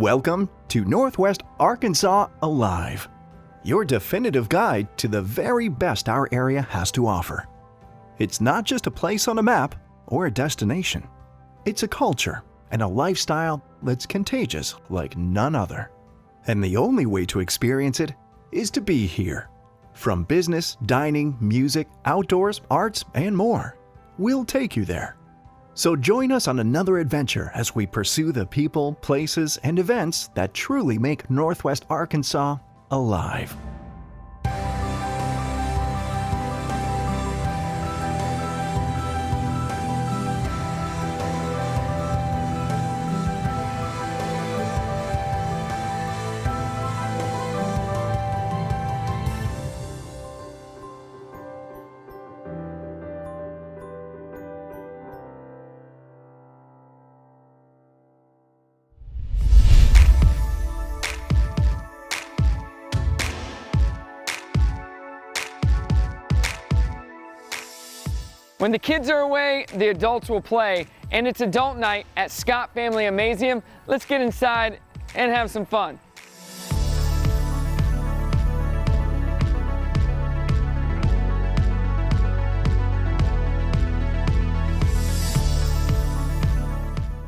Welcome to Northwest Arkansas Alive, your definitive guide to the very best our area has to offer. It's not just a place on a map or a destination. It's a culture and a lifestyle that's contagious like none other. And the only way to experience it is to be here. From business, dining, music, outdoors, arts, and more, we'll take you there. So join us on another adventure as we pursue the people, places, and events that truly make Northwest Arkansas alive. When the kids are away, the adults will play, and it's adult night at Scott Family Amazeum. Let's get inside and have some fun.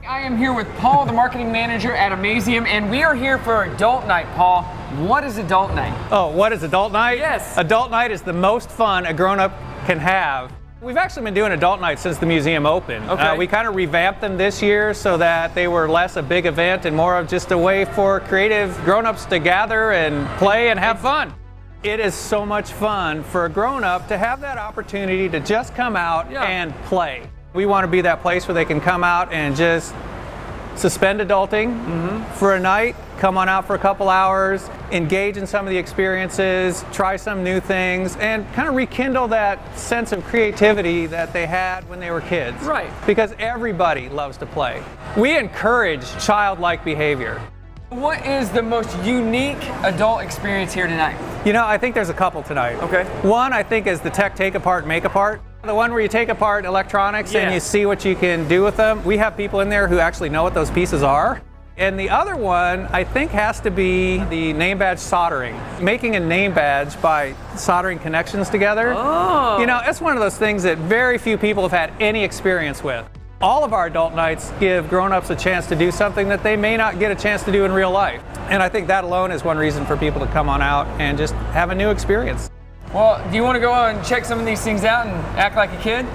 I am here with Paul, the marketing manager at Amazeum, and we are here for adult night. Paul, what is adult night? Oh, what is adult night? Yes. Adult night is the most fun a grown-up can have. We've actually been doing adult nights since the museum opened. Okay. We kind of revamped them this year so that they were less a big event and more of just a way for creative grown-ups to gather and play and have fun. It is so much fun for a grown-up to have that opportunity to just come out and play. We want to be that place where they can come out and just suspend adulting for a night, come on out for a couple hours, engage in some of the experiences, try some new things, and kind of rekindle that sense of creativity that they had when they were kids. Right. Because everybody loves to play. We encourage childlike behavior. What is the most unique adult experience here tonight? You know, I think there's a couple tonight. Okay. One, I think, is the tech take apart, make apart. The one where you take apart electronics and you see what you can do with them. We have people in there who actually know what those pieces are. And the other one, I think, has to be the name badge soldering. Making a name badge by soldering connections together. Oh. You know, it's one of those things that very few people have had any experience with. All of our adult nights give grown-ups a chance to do something that they may not get a chance to do in real life. And I think that alone is one reason for people to come on out and just have a new experience. Well, do you want to go and check some of these things out and act like a kid?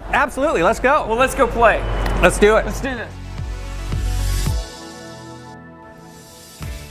Absolutely, let's go. Well, let's go play. Let's do it. Let's do this.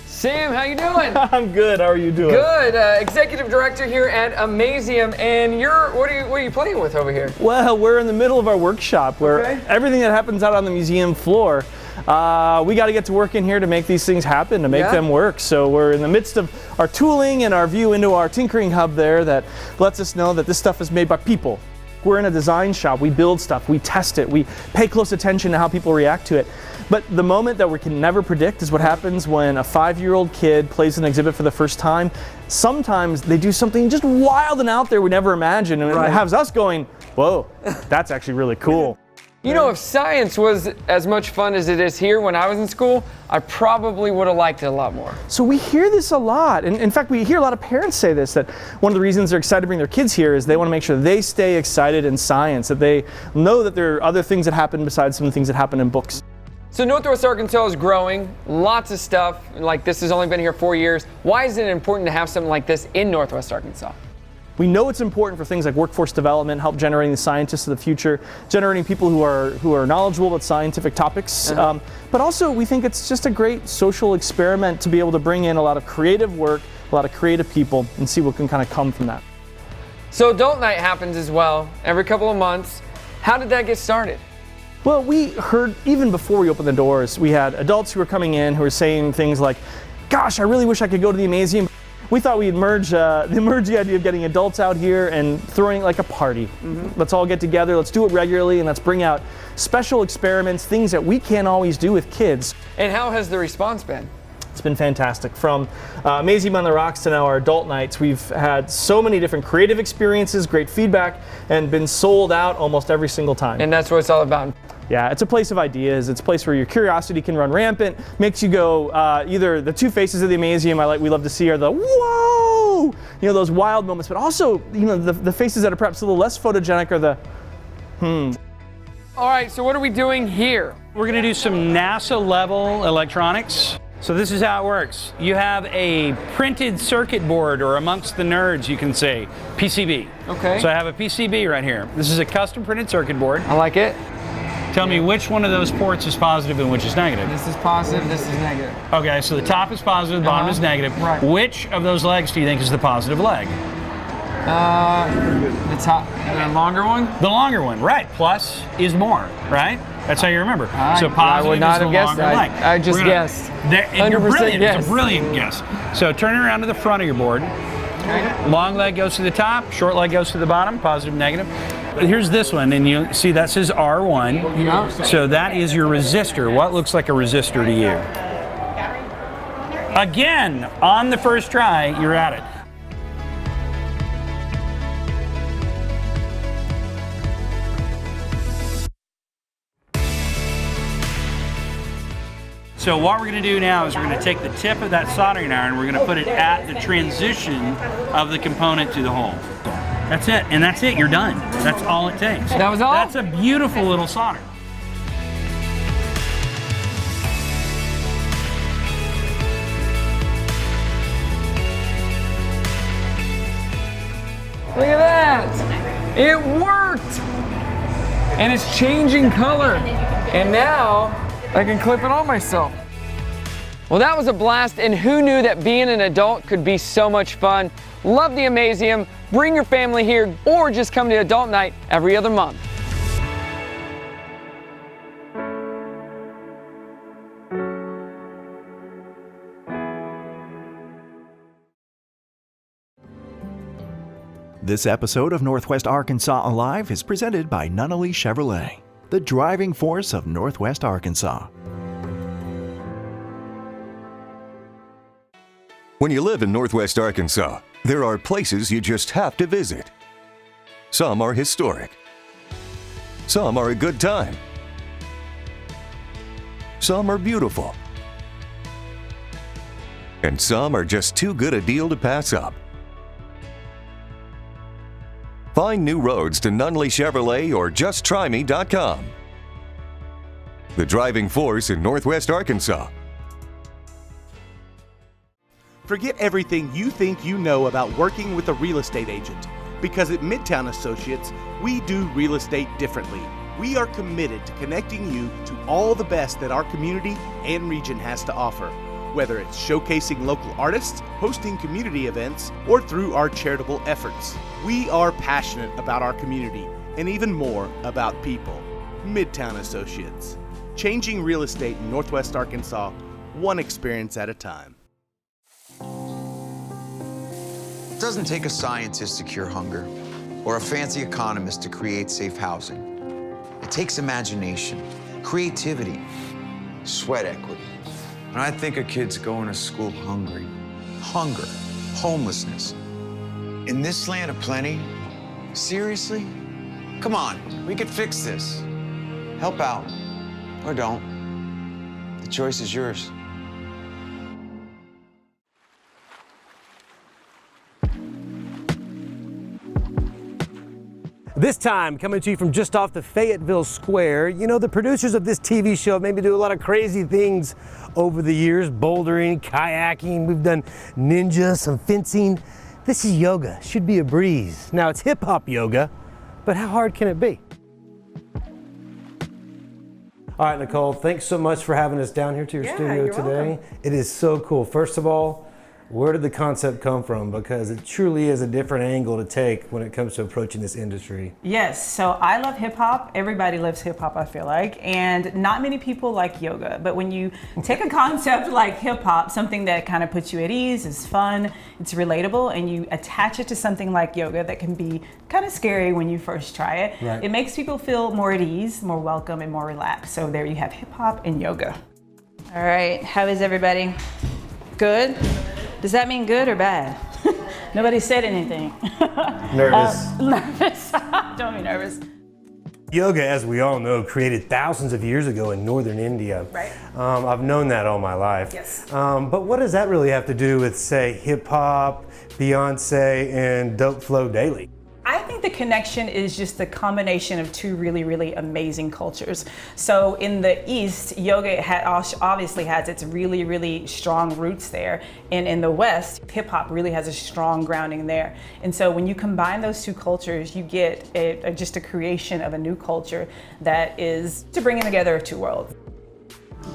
Sam, how you doing? I'm good. How are you doing? Good. Executive director here at Amazeum, and what are you playing with over here? Well, we're in the middle of our workshop where everything that happens out on the museum floor, we got to get to work in here to make these things happen, to make them work. So we're in the midst of our tooling and our view into our tinkering hub there that lets us know that this stuff is made by people. We're in a design shop. We build stuff. We test it. We pay close attention to how people react to it. But the moment that we can never predict is what happens when a 5-year-old kid plays an exhibit for the first time. Sometimes they do something just wild and out there we never imagined, and it has us going, whoa, that's actually really cool. You know, if science was as much fun as it is here when I was in school, I probably would have liked it a lot more. So we hear this a lot. And in fact, we hear a lot of parents say this, that one of the reasons they're excited to bring their kids here is they want to make sure they stay excited in science, that they know that there are other things that happen besides some of the things that happen in books. So Northwest Arkansas is growing, lots of stuff. Like this has only been here 4 years. Why is it important to have something like this in Northwest Arkansas? We know it's important for things like workforce development, help generating the scientists of the future, generating people who are knowledgeable about scientific topics. But also we think it's just a great social experiment to be able to bring in a lot of creative work, a lot of creative people, and see what can kind of come from that. So adult night happens as well, every couple of months. How did that get started? Well, we heard, even before we opened the doors, we had adults who were coming in who were saying things like, gosh, I really wish I could go to the Amazeum. We thought we'd merge the idea of getting adults out here and throwing like a party. Let's all get together, let's do it regularly, and let's bring out special experiments, things that we can't always do with kids. And how has the response been? It's been fantastic. From Amazeum on the Rocks to now our adult nights, we've had so many different creative experiences, great feedback, and been sold out almost every single time. And that's what it's all about. Yeah, it's a place of ideas. It's a place where your curiosity can run rampant. Makes you go, either the two faces of the Amazeum we love to see are the whoa, you know, those wild moments, but also, you know, the faces that are perhaps a little less photogenic are the All right, so what are we doing here? We're going to do some NASA level electronics. So this is how it works. You have a printed circuit board, or amongst the nerds you can say, PCB. Okay. So I have a PCB right here. This is a custom printed circuit board. I like it. Tell me which one of those ports is positive and which is negative. This is positive, this is negative. Okay, so the top is positive, the bottom is negative. Right. Which of those legs do you think is the positive leg? The top, the longer one? The longer one, right. Plus is more, right? That's how you remember. So positive I would not is the have guessed longer leg. that. I just guessed. You're 100% brilliant. guess. It's a brilliant guess. So turn it around to the front of your board. Okay. Long leg goes to the top, short leg goes to the bottom, positive, negative. But here's this one, and you see that says R1. Yeah. So that is your resistor. What looks like a resistor to you? Again, on the first try, you're at it. So what we're going to do now is we're going to take the tip of that soldering iron, we're going to put it at the transition of the component to the hole. That's it, and that's it, you're done. That's all it takes. That was all? That's a beautiful little solder. Look at that! It worked! And it's changing color. And now, I can clip it on myself. Well, that was a blast, and who knew that being an adult could be so much fun? Love the Amazeum. Bring your family here, or just come to Adult Night every other month. This episode of Northwest Arkansas Alive is presented by Nunnally Chevrolet, the driving force of Northwest Arkansas. When you live in Northwest Arkansas, there are places you just have to visit. Some are historic. Some are a good time. Some are beautiful. And some are just too good a deal to pass up. Find new roads to Nunnally Chevrolet or justtryme.com. The driving force in Northwest Arkansas. Forget everything you think you know about working with a real estate agent, because at Midtown Associates, we do real estate differently. We are committed to connecting you to all the best that our community and region has to offer, whether it's showcasing local artists, hosting community events, or through our charitable efforts. We are passionate about our community and even more about people. Midtown Associates, changing real estate in Northwest Arkansas, one experience at a time. It doesn't take a scientist to cure hunger or a fancy economist to create safe housing. It takes imagination, creativity, sweat equity. And I think of kids going to school hungry. Hunger, homelessness. In this land of plenty, seriously? Come on, we could fix this. Help out, or don't. The choice is yours. This time, coming to you from just off the Fayetteville Square. You know, the producers of this TV show maybe do a lot of crazy things over the years, bouldering, kayaking, we've done ninja, some fencing. This is yoga, should be a breeze. Now, it's hip-hop yoga, but how hard can it be? All right, Nicole, thanks so much for having us down here to your studio today. Welcome. It is so cool. First of all, where did the concept come from? Because it truly is a different angle to take when it comes to approaching this industry. Yes, so I love hip hop. Everybody loves hip hop, I feel like, and not many people like yoga. But when you take a concept like hip hop, something that kind of puts you at ease, is fun, it's relatable, and you attach it to something like yoga that can be kind of scary when you first try it, Right. It makes people feel more at ease, more welcome, and more relaxed. So there you have hip hop and yoga. All right, how is everybody? Good? Does that mean good or bad? Nobody said anything. Nervous. Nervous. Don't be nervous. Yoga, as we all know, created thousands of years ago in northern India. Right. I've known that all my life. Yes. But what does that really have to do with, say, hip hop, Beyonce, and Dope Flow Daily? I think the connection is just the combination of two really, really amazing cultures. So in the East, yoga obviously has its really, really strong roots there. And in the West, hip hop really has a strong grounding there. And so when you combine those two cultures, you get just a creation of a new culture that is to bringing together two worlds.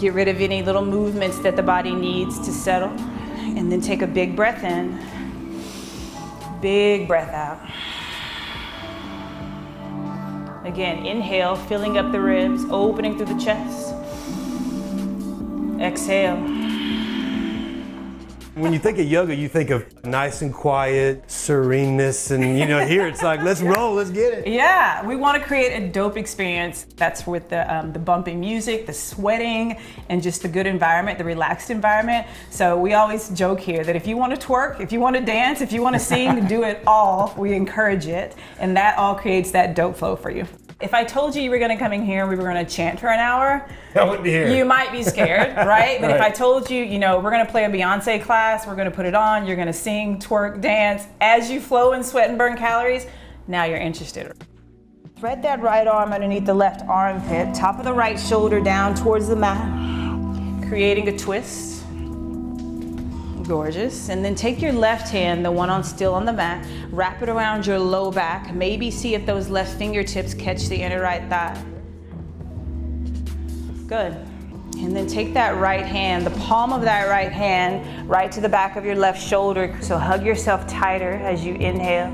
Get rid of any little movements that the body needs to settle. And then take a big breath in, big breath out. Again, inhale, filling up the ribs, opening through the chest. Exhale. When you think of yoga, you think of nice and quiet, sereneness, and here it's like, let's roll, let's get it. Yeah, we want to create a dope experience that's with the bumping music, the sweating, and just the good environment, the relaxed environment. So we always joke here that if you want to twerk, if you want to dance, if you want to sing, do it all. We encourage it, and that all creates that dope flow for you. If I told you were going to come in here and we were going to chant for an hour, I wouldn't be here. You might be scared, right? But Right. if I told you, we're going to play a Beyonce class, we're going to put it on, you're going to sing, twerk, dance, as you flow and sweat and burn calories, now you're interested. Thread that right arm underneath the left armpit, top of the right shoulder down towards the mat, creating a twist. Gorgeous. And then take your left hand, the one still on the mat, wrap it around your low back. Maybe see if those left fingertips catch the inner right thigh. Good. And then take that right hand, the palm of that right hand, right to the back of your left shoulder. So hug yourself tighter as you inhale.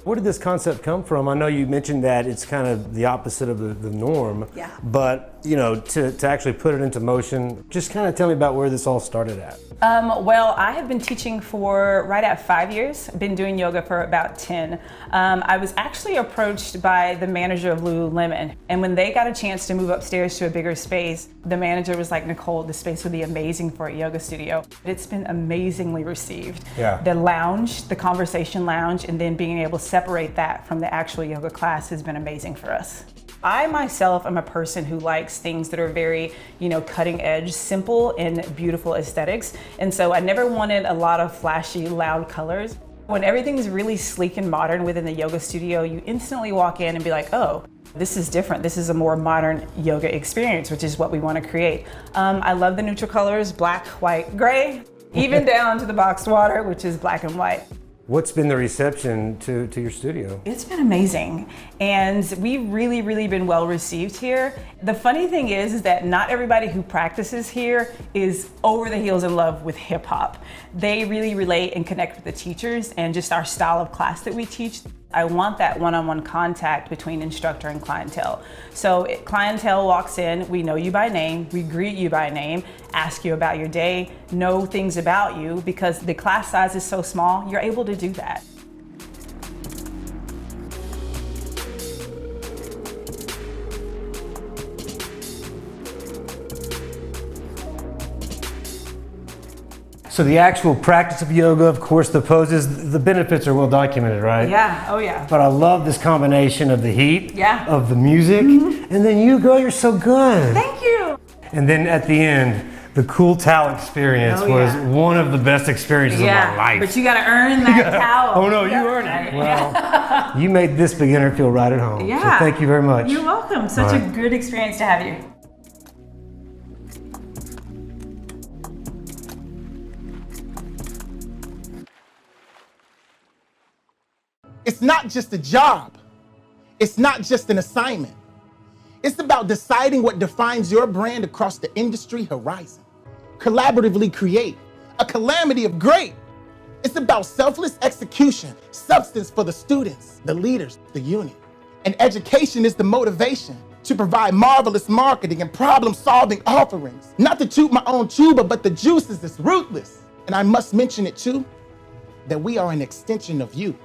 Where did this concept come from? I know you mentioned that it's kind of the opposite of the norm. Yeah. But, to actually put it into motion, just kind of tell me about where this all started at. Well, I have been teaching for right at 5 years. Been doing yoga for about 10. I was actually approached by the manager of Lululemon. And when they got a chance to move upstairs to a bigger space, the manager was like, Nicole, this space would be amazing for a yoga studio. It's been amazingly received. Yeah. The lounge, the conversation lounge, and then being able to separate that from the actual yoga class has been amazing for us. I myself am a person who likes things that are very, cutting edge, simple and beautiful aesthetics. And so I never wanted a lot of flashy, loud colors. When everything's really sleek and modern within the yoga studio, you instantly walk in and be like, oh, this is different. This is a more modern yoga experience, which is what we want to create. I love the neutral colors, black, white, gray, even down to the boxed water, which is black and white. What's been the reception to your studio? It's been amazing, and we've really, really been well received here. The funny thing is that not everybody who practices here is over the heels in love with hip hop. They really relate and connect with the teachers and just our style of class that we teach. I want that one-on-one contact between instructor and clientele. So clientele walks in, we know you by name, we greet you by name, ask you about your day, know things about you, because the class size is so small, you're able to do that. So the actual practice of yoga, of course, the poses, the benefits are well documented, right? Yeah, oh yeah. But I love this combination of the heat, Yeah. of the music, and then you, girl, you're so good. Thank you. And then at the end, the cool towel experience Oh, was yeah. one of the best experiences of my life. But you gotta earn that towel. Oh no, you earned it. Well, you made this beginner feel right at home. Yeah. So thank you very much. You're welcome. Such All a right. good experience to have you. It's not just a job. It's not just an assignment. It's about deciding what defines your brand across the industry horizon. Collaboratively create a calamity of great. It's about selfless execution, substance for the students, the leaders, the unit. And education is the motivation to provide marvelous marketing and problem-solving offerings. Not to toot my own tuba, but the juice is this ruthless. And I must mention it too, that we are an extension of you.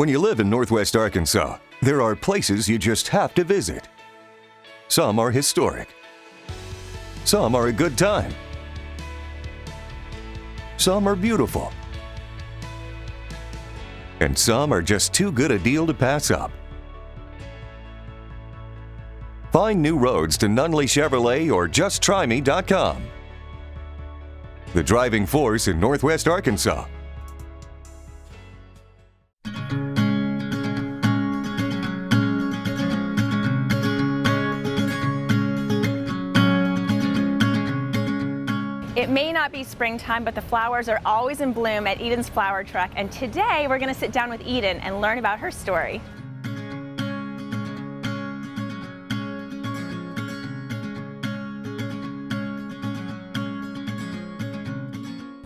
When you live in Northwest Arkansas, there are places you just have to visit. Some are historic. Some are a good time. Some are beautiful. And some are just too good a deal to pass up. Find new roads to Nunley Chevrolet or justtryme.com. The driving force in Northwest Arkansas. It may not be springtime, but the flowers are always in bloom at Eden's Flower Truck. And today we're going to sit down with Eden and learn about her story.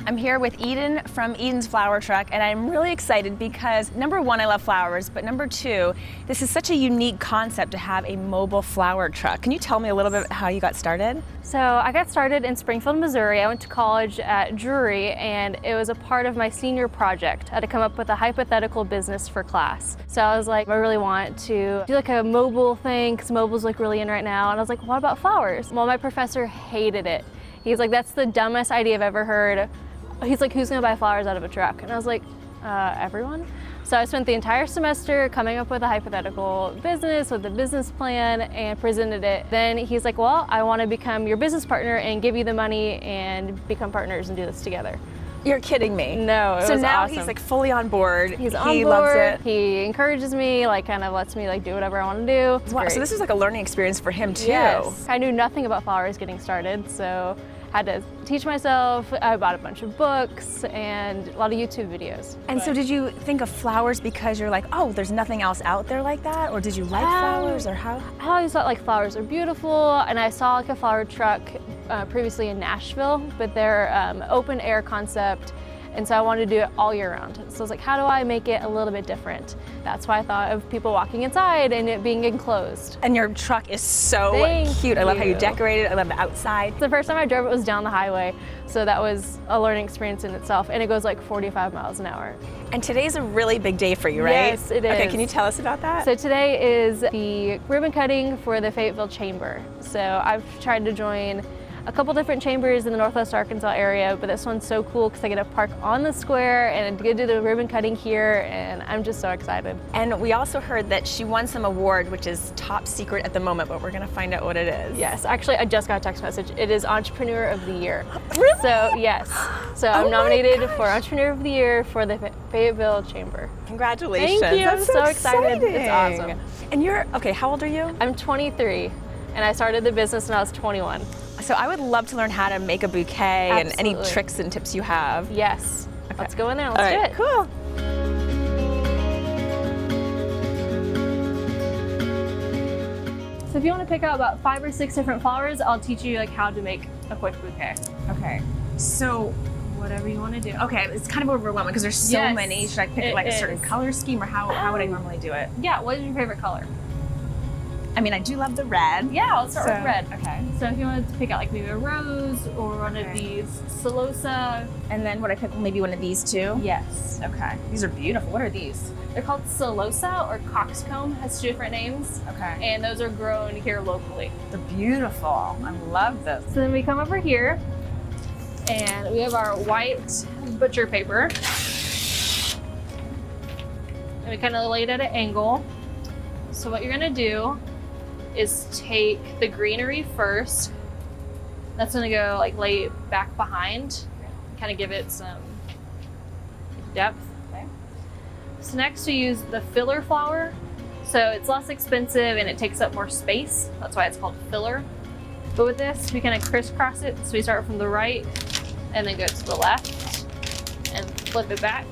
I'm here with Eden from Eden's Flower Truck, and I'm really excited because number one, I love flowers, but number two, this is such a unique concept to have a mobile flower truck. Can you tell me a little bit how you got started? So I got started in Springfield, Missouri. I went to college at Drury, and it was a part of my senior project. I had to come up with a hypothetical business for class. So I was like, I really want to do like a mobile thing, because mobile's like really in right now. And I was like, what about flowers? Well, my professor hated it. He's like, that's the dumbest idea I've ever heard. He's like, who's gonna buy flowers out of a truck? And I was like, everyone. So I spent the entire semester coming up with a hypothetical business with a business plan and presented it. Then he's like, well, I want to become your business partner and give you the money and become partners and do this together. You're kidding me. No, it was So now awesome. he's like fully on board. He's on he board. loves it. He encourages me, like kind of lets me like do whatever I want to do. It's Wow, great. so this was like a learning experience for him too. Yes. I knew nothing about flowers getting started, so I had to teach myself. I bought a bunch of books and a lot of YouTube videos. And so did you think of flowers because you're like, oh, there's nothing else out there like that? Or did you like flowers, or how? I always thought like flowers are beautiful, and I saw like a flower truck previously in Nashville, but they're open air concept. And so I wanted to do it all year round. So I was like, how do I make it a little bit different? That's why I thought of people walking inside and it being enclosed. And your truck is so Thank cute. I love how you you. decorate it. I love the outside. The first time I drove it was down the highway. So that was a learning experience in itself. And it goes like 45 miles an hour. And today's a really big day for you, right? Yes, it is. Okay, can you tell us about that? So today is the ribbon cutting for the Fayetteville Chamber. So I've tried to join a couple different chambers in the Northwest Arkansas area, but this one's so cool because I get to park on the square and get to do the ribbon cutting here, and I'm just so excited. And we also heard that she won some award, which is top secret at the moment, but we're gonna find out what it is. Yes, actually I just got a text message. It is Entrepreneur of the Year. Really? So yes, so I'm nominated for Entrepreneur of the Year for the Fayetteville Chamber. Congratulations. Thank you, That's I'm so excited. exciting. It's awesome. And you're, okay, how old are you? I'm 23, and I started the business when I was 21. So I would love to learn how to make a bouquet and any Absolutely. tricks and tips you have. Yes. Okay. Let's go in there and let's do it. Cool. So if you want to pick out about 5 or 6 different flowers, I'll teach you like how to make a quick bouquet. Okay. So whatever you want to do. Okay, it's kind of overwhelming because there's so Yes, many. Should I pick it like a certain is. color scheme, or how would I normally do it? Yeah, what is your favorite color? I mean, I do love the red. Yeah, let's start with red. Okay. So if you wanted to pick out like maybe a rose or one of these Celosa. And then would I pick maybe one of these too? Yes. Okay. These are beautiful. What are these? They're called Celosa or coxcomb, has 2 different names. Okay. And those are grown here locally. They're beautiful. I love this. So then we come over here and we have our white butcher paper. And we kind of lay it at an angle. So what you're gonna do is take the greenery first. That's gonna go like lay it back behind, kind of give it some depth. Okay. So next we use the filler flower. So it's less expensive and it takes up more space. That's why it's called filler. But with this, we kind of crisscross it. So we start from the right and then go to the left and flip it back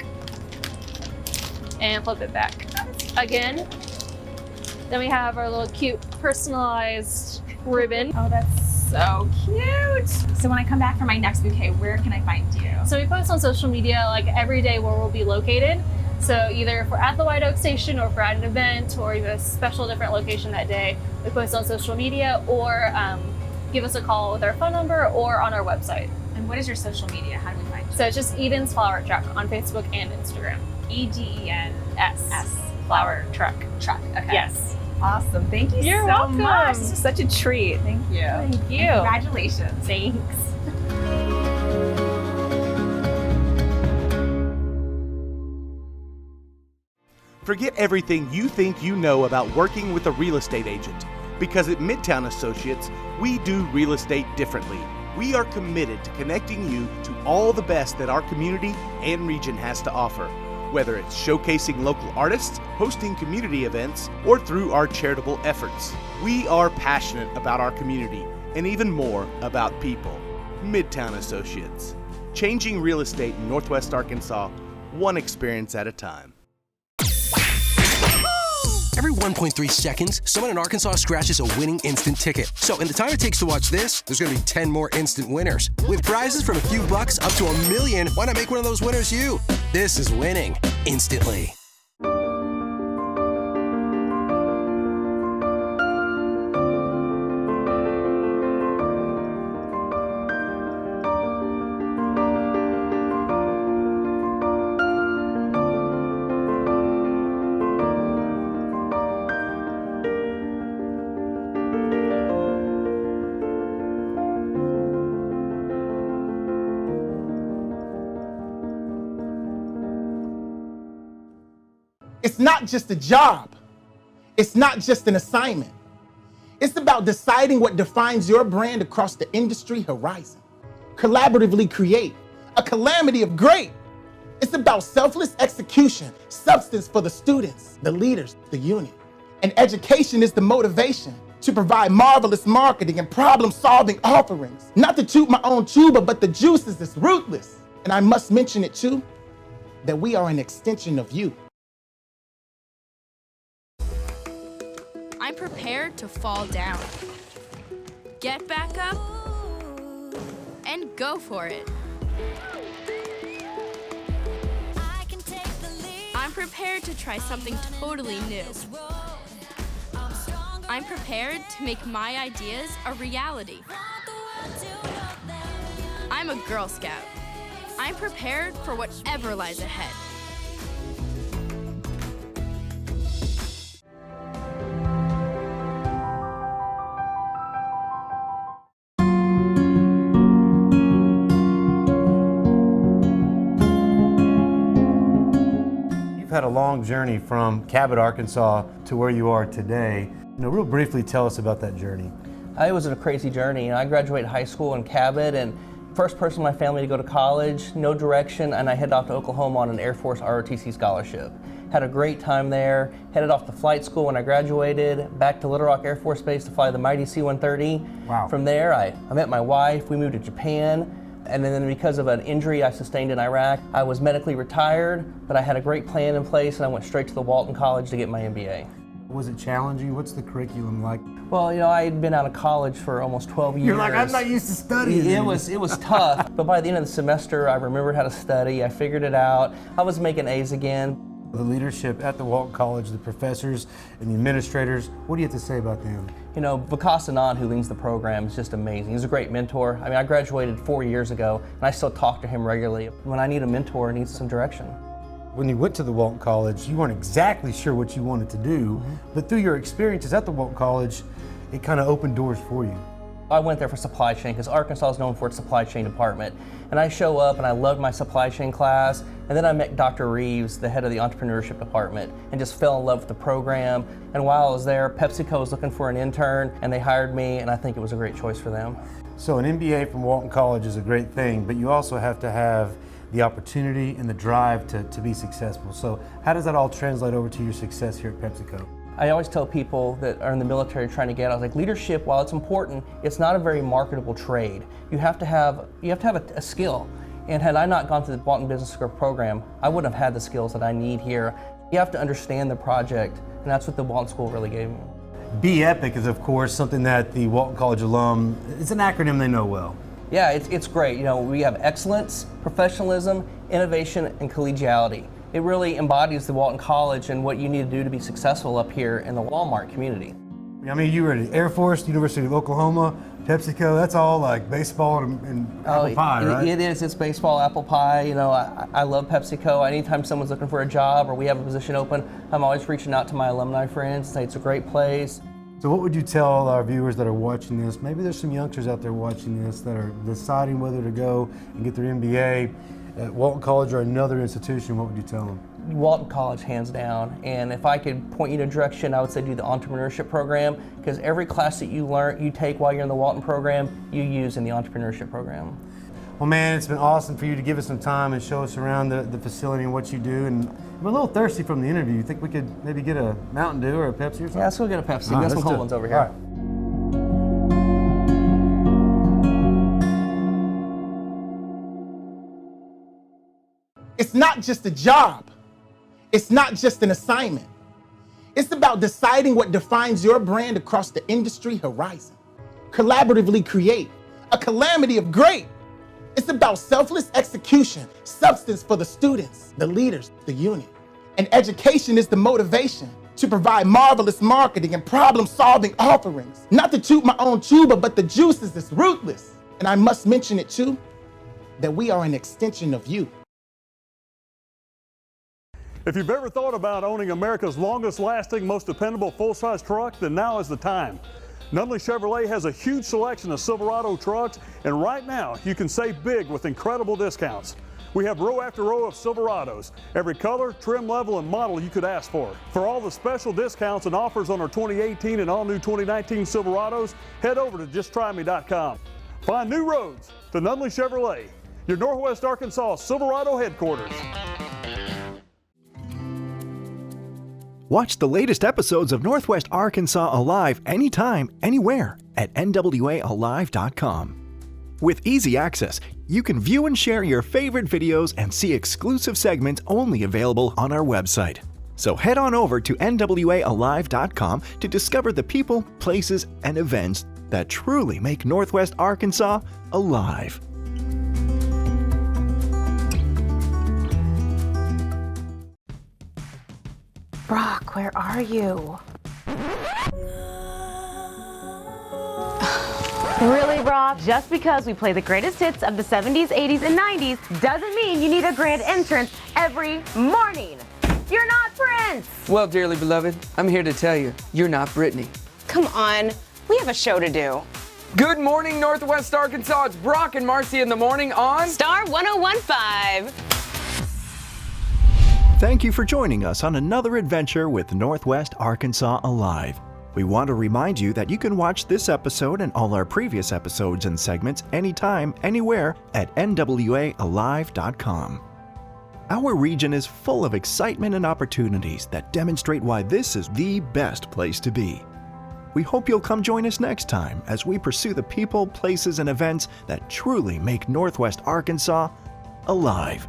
and flip it back again. Then we have our little cute personalized ribbon. Oh, that's so cute. So when I come back for my next bouquet, where can I find you? So we post on social media like every day where we'll be located. So either if we're at the White Oak Station or if we're at an event or even a special different location that day, we post on social media or give us a call with our phone number or on our website. And what is your social media? How do we find you? So it's just Eden's Flower Truck on Facebook and Instagram. EDEN S. Flower truck. Okay. Yes. Awesome. Thank you You're so welcome. much. This is such a treat. Thank you. Thank you. And congratulations. Thanks. Forget everything you think you know about working with a real estate agent, because at Midtown Associates, we do real estate differently. We are committed to connecting you to all the best that our community and region has to offer, whether it's showcasing local artists, hosting community events, or through our charitable efforts. We are passionate about our community and even more about people. Midtown Associates, changing real estate in Northwest Arkansas, one experience at a time. Every 1.3 seconds, someone in Arkansas scratches a winning instant ticket. So in the time it takes to watch this, there's going to be 10 more instant winners. With prizes from a few bucks up to $1 million, why not make one of those winners you? This is winning instantly. It's not just a job. It's not just an assignment. It's about deciding what defines your brand across the industry horizon. Collaboratively create a calamity of great. It's about selfless execution, substance for the students, the leaders, the unit. And education is the motivation to provide marvelous marketing and problem-solving offerings. Not to toot my own tuba, but the juices is ruthless. And I must mention it too, that we are an extension of you. I'm prepared to fall down, get back up, and go for it. I'm prepared to try something totally new. I'm prepared to make my ideas a reality. I'm a Girl Scout. I'm prepared for whatever lies ahead. Had a long journey from Cabot, Arkansas to where you are today. Real briefly tell us about that journey. It was a crazy journey. I graduated high school in Cabot and first person in my family to go to college, no direction, and I headed off to Oklahoma on an Air Force ROTC scholarship. Had a great time there, headed off to flight school when I graduated, back to Little Rock Air Force Base to fly the mighty C-130. Wow. From there, I met my wife, we moved to Japan, and then because of an injury I sustained in Iraq, I was medically retired, but I had a great plan in place and I went straight to the Walton College to get my MBA. Was it challenging? What's the curriculum like? Well, I had been out of college for almost 12 years. You're like, I'm not used to studying. It was tough, but by the end of the semester, I remembered how to study, I figured it out, I was making A's again. The leadership at the Walton College, the professors and the administrators, what do you have to say about them? Vikas Anand, who leads the program, is just amazing. He's a great mentor. I graduated 4 years ago, and I still talk to him regularly. When I need a mentor, I need some direction. When you went to the Walton College, you weren't exactly sure what you wanted to do, but through your experiences at the Walton College, it kind of opened doors for you. I went there for supply chain because Arkansas is known for its supply chain department. And I show up and I loved my supply chain class. And then I met Dr. Reeves, the head of the entrepreneurship department, and just fell in love with the program. And while I was there, PepsiCo was looking for an intern and they hired me, and I think it was a great choice for them. So an MBA from Walton College is a great thing, but you also have to have the opportunity and the drive to be successful. So how does that all translate over to your success here at PepsiCo? I always tell people that are in the military trying to get out, I was like, leadership, while it's important, it's not a very marketable trade. You have to have a skill. And had I not gone through the Walton Business School program, I wouldn't have had the skills that I need here. You have to understand the project, and that's what the Walton School really gave me. Be Epic is, of course, something that the Walton College alum, it's an acronym they know well. Yeah, it's great. We have excellence, professionalism, innovation, and collegiality. It really embodies the Walton College and what you need to do to be successful up here in the Walmart community. I mean, you were at the Air Force, University of Oklahoma, PepsiCo. That's all like baseball and apple pie, right? It is. It's baseball, apple pie. You know, I love PepsiCo. Anytime someone's looking for a job or we have a position open, I'm always reaching out to my alumni friends. Say it's a great place. So what would you tell our viewers that are watching this? Maybe there's some youngsters out there watching this that are deciding whether to go and get their MBA at Walton College or another institution. What would you tell them? Walton College, hands down. And if I could point you in a direction, I would say do the entrepreneurship program, because every class that you take while you're in the Walton program, you use in the entrepreneurship program. Well, man, it's been awesome for you to give us some time and show us around the facility and what you do. And I'm a little thirsty from the interview. You think we could maybe get a Mountain Dew or a Pepsi or something? Yeah, let's go get a Pepsi. Got some cold ones over here. All right. It's not just a job. It's not just an assignment. It's about deciding what defines your brand across the industry horizon. Collaboratively create a calamity of great. It's about selfless execution, substance for the students, the leaders, the unit. And education is the motivation to provide marvelous marketing and problem-solving offerings. Not to toot my own tuba, but the juice is ruthless. And I must mention it too, that we are an extension of you. If you've ever thought about owning America's longest lasting, most dependable full-size truck, then now is the time. Nunley Chevrolet has a huge selection of Silverado trucks, and right now you can save big with incredible discounts. We have row after row of Silverados, every color, trim level, and model you could ask for. For all the special discounts and offers on our 2018 and all new 2019 Silverados, head over to justtryme.com. Find new roads to Nunley Chevrolet, your Northwest Arkansas Silverado headquarters. Watch the latest episodes of Northwest Arkansas Alive anytime, anywhere at nwalive.com. With easy access, you can view and share your favorite videos and see exclusive segments only available on our website. So head on over to nwalive.com to discover the people, places, and events that truly make Northwest Arkansas alive. Brock, where are you? Really, Brock? Just because we play the greatest hits of the 70s, 80s, and 90s doesn't mean you need a grand entrance every morning. You're not Prince! Well, dearly beloved, I'm here to tell you, you're not Britney. Come on, we have a show to do. Good morning, Northwest Arkansas. It's Brock and Marcy in the morning on Star 1015. Thank you for joining us on another adventure with Northwest Arkansas Alive. We want to remind you that you can watch this episode and all our previous episodes and segments anytime, anywhere at nwalive.com. Our region is full of excitement and opportunities that demonstrate why this is the best place to be. We hope you'll come join us next time as we pursue the people, places, and events that truly make Northwest Arkansas alive.